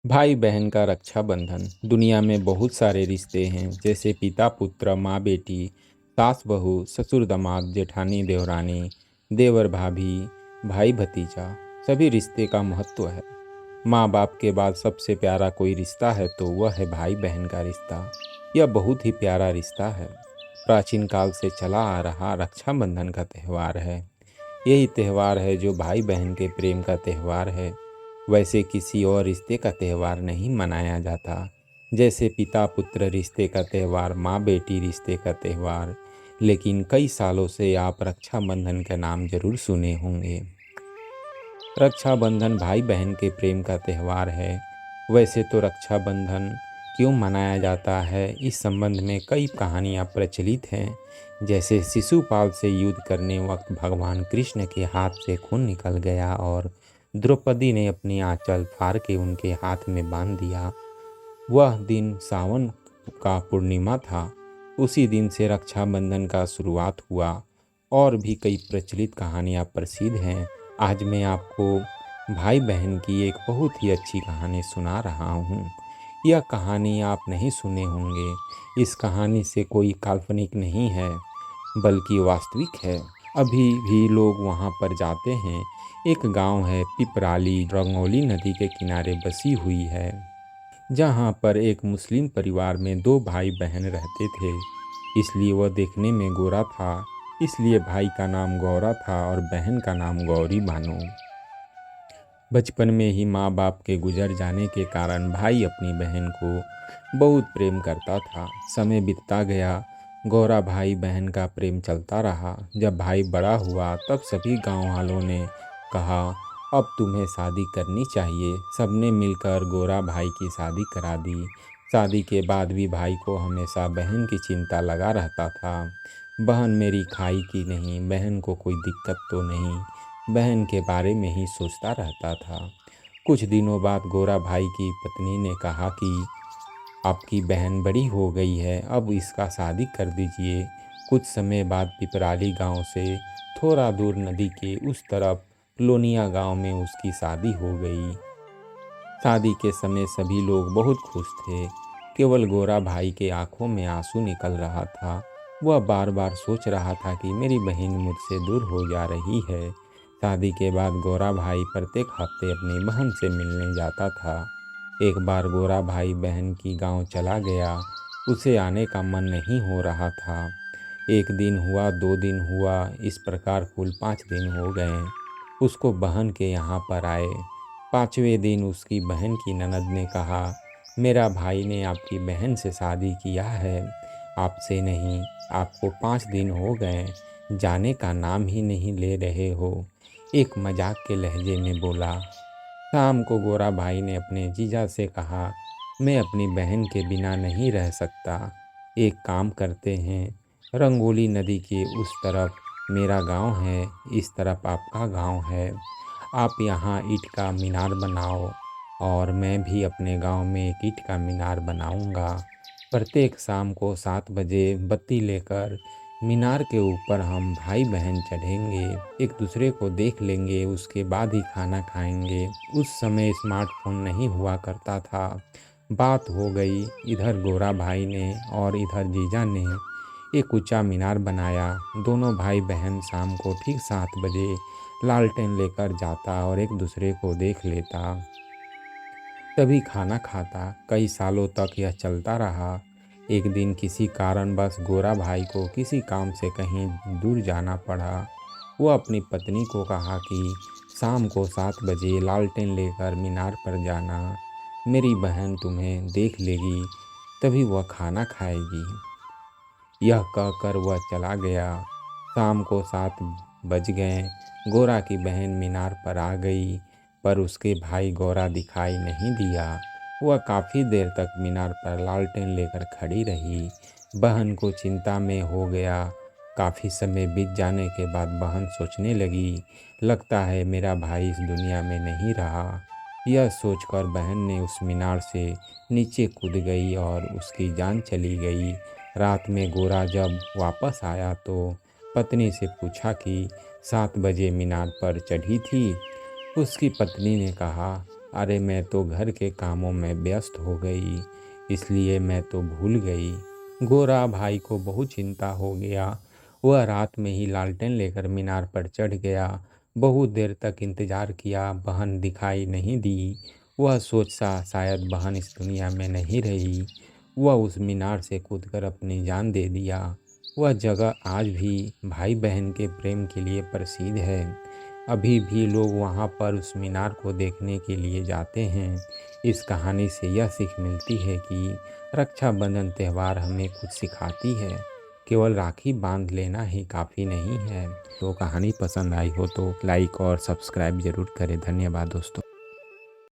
भाई बहन का रक्षाबंधन। दुनिया में बहुत सारे रिश्ते हैं, जैसे पिता पुत्र, माँ बेटी, सास बहू, ससुर दामाद, जेठानी देवरानी, देवर भाभी, भाई भतीजा। सभी रिश्ते का महत्व है। माँ बाप के बाद सबसे प्यारा कोई रिश्ता है तो वह है भाई बहन का रिश्ता। यह बहुत ही प्यारा रिश्ता है। प्राचीन काल से चला आ रहा रक्षाबंधन का त्यौहार है। यही त्यौहार है जो भाई बहन के प्रेम का त्यौहार है। वैसे किसी और रिश्ते का त्यौहार नहीं मनाया जाता, जैसे पिता पुत्र रिश्ते का त्यौहार, माँ बेटी रिश्ते का त्यौहार। लेकिन कई सालों से आप रक्षाबंधन का नाम जरूर सुने होंगे। रक्षाबंधन भाई बहन के प्रेम का त्यौहार है। वैसे तो रक्षाबंधन क्यों मनाया जाता है, इस संबंध में कई कहानियाँ प्रचलित हैं। जैसे शिशुपाल से युद्ध करने वक्त भगवान कृष्ण के हाथ से खून निकल गया और द्रौपदी ने अपनी आंचल फाड़ के उनके हाथ में बांध दिया। वह दिन सावन का पूर्णिमा था। उसी दिन से रक्षाबंधन का शुरुआत हुआ। और भी कई प्रचलित कहानियाँ प्रसिद्ध हैं। आज मैं आपको भाई बहन की एक बहुत ही अच्छी कहानी सुना रहा हूँ। यह कहानी आप नहीं सुने होंगे। इस कहानी से कोई काल्पनिक नहीं है, बल्कि वास्तविक है। अभी भी लोग वहाँ पर जाते हैं। एक गांव है पिपराली, रंगोली नदी के किनारे बसी हुई है, जहाँ पर एक मुस्लिम परिवार में दो भाई बहन रहते थे। इसलिए वह देखने में गोरा था, इसलिए भाई का नाम गौरा था और बहन का नाम गौरी बानो। बचपन में ही माँ बाप के गुजर जाने के कारण भाई अपनी बहन को बहुत प्रेम करता था। समय बीतता गया, गौरा भाई बहन का प्रेम चलता रहा। जब भाई बड़ा हुआ तब सभी गांव वालों ने कहा, अब तुम्हें शादी करनी चाहिए। सबने मिलकर गौरा भाई की शादी करा दी। शादी के बाद भी भाई को हमेशा बहन की चिंता लगा रहता था। बहन मेरी खाई की नहीं, बहन को कोई दिक्कत तो नहीं, बहन के बारे में ही सोचता रहता था। कुछ दिनों बाद गोरा भाई की पत्नी ने कहा कि आपकी बहन बड़ी हो गई है, अब इसका शादी कर दीजिए। कुछ समय बाद पिपराली गांव से थोड़ा दूर नदी के उस तरफ लोनिया गांव में उसकी शादी हो गई। शादी के समय सभी लोग बहुत खुश थे। केवल गोरा भाई के आंखों में आंसू निकल रहा था। वह बार बार सोच रहा था कि मेरी बहन मुझसे दूर हो जा रही है। शादी के बाद गोरा भाई प्रत्येक हफ्ते अपनी बहन से मिलने जाता था। एक बार गोरा भाई बहन की गांव चला गया। उसे आने का मन नहीं हो रहा था। एक दिन हुआ, 2 दिन हुआ, इस प्रकार कुल 5 दिन हो गए। उसको बहन के यहाँ पर आए। 5वें दिन उसकी बहन की ननद ने कहा, मेरा भाई ने आपकी बहन से शादी किया है, आपसे नहीं। आपको 5 दिन हो गए, जाने का नाम ही नहीं ले रहे हो। एक मजाक के लहजे में बोला। शाम को गोरा भाई ने अपने जीजा से कहा, मैं अपनी बहन के बिना नहीं रह सकता। एक काम करते हैं, रंगोली नदी के उस तरफ मेरा गांव है, इस तरफ आपका गांव है। आप यहाँ ईंट का मीनार बनाओ और मैं भी अपने गांव में एक ईंट का मीनार बनाऊंगा। प्रत्येक शाम को 7 बजे बत्ती लेकर मीनार के ऊपर हम भाई बहन चढ़ेंगे, एक दूसरे को देख लेंगे, उसके बाद ही खाना खाएंगे। उस समय स्मार्टफोन नहीं हुआ करता था। बात हो गई, इधर गोरा भाई ने और इधर जीजा ने एक ऊंचा मीनार बनाया। दोनों भाई बहन शाम को ठीक 7 बजे लालटेन लेकर जाता और एक दूसरे को देख लेता, तभी खाना खाता। कई सालों तक यह चलता रहा। एक दिन किसी कारणवश गोरा भाई को किसी काम से कहीं दूर जाना पड़ा। वह अपनी पत्नी को कहा कि शाम को 7 बजे लालटेन लेकर मीनार पर जाना, मेरी बहन तुम्हें देख लेगी, तभी वह खाना खाएगी। यह कहकर वह चला गया। शाम को 7 बज गए। गोरा की बहन मीनार पर आ गई, पर उसके भाई गौरा दिखाई नहीं दिया। वह काफ़ी देर तक मीनार पर लालटेन लेकर खड़ी रही। बहन को चिंता में हो गया। काफ़ी समय बीत जाने के बाद बहन सोचने लगी, लगता है मेरा भाई इस दुनिया में नहीं रहा। यह सोचकर बहन ने उस मीनार से नीचे कूद गई और उसकी जान चली गई। रात में गोरा जब वापस आया तो पत्नी से पूछा कि 7 बजे मीनार पर चढ़ी थी। उसकी पत्नी ने कहा, अरे मैं तो घर के कामों में व्यस्त हो गई, इसलिए मैं तो भूल गई। गोरा भाई को बहुत चिंता हो गया। वह रात में ही लालटेन लेकर मीनार पर चढ़ गया। बहुत देर तक इंतजार किया, बहन दिखाई नहीं दी। वह सोचा शायद बहन इस दुनिया में नहीं रही। वह उस मीनार से कूदकर अपनी जान दे दिया। वह जगह आज भी भाई बहन के प्रेम के लिए प्रसिद्ध है। अभी भी लोग वहाँ पर उस मीनार को देखने के लिए जाते हैं। इस कहानी से यह सीख मिलती है कि रक्षाबंधन त्यौहार हमें कुछ सिखाती है। केवल राखी बांध लेना ही काफ़ी नहीं है। तो कहानी पसंद आई हो तो लाइक और सब्सक्राइब ज़रूर करें। धन्यवाद दोस्तों।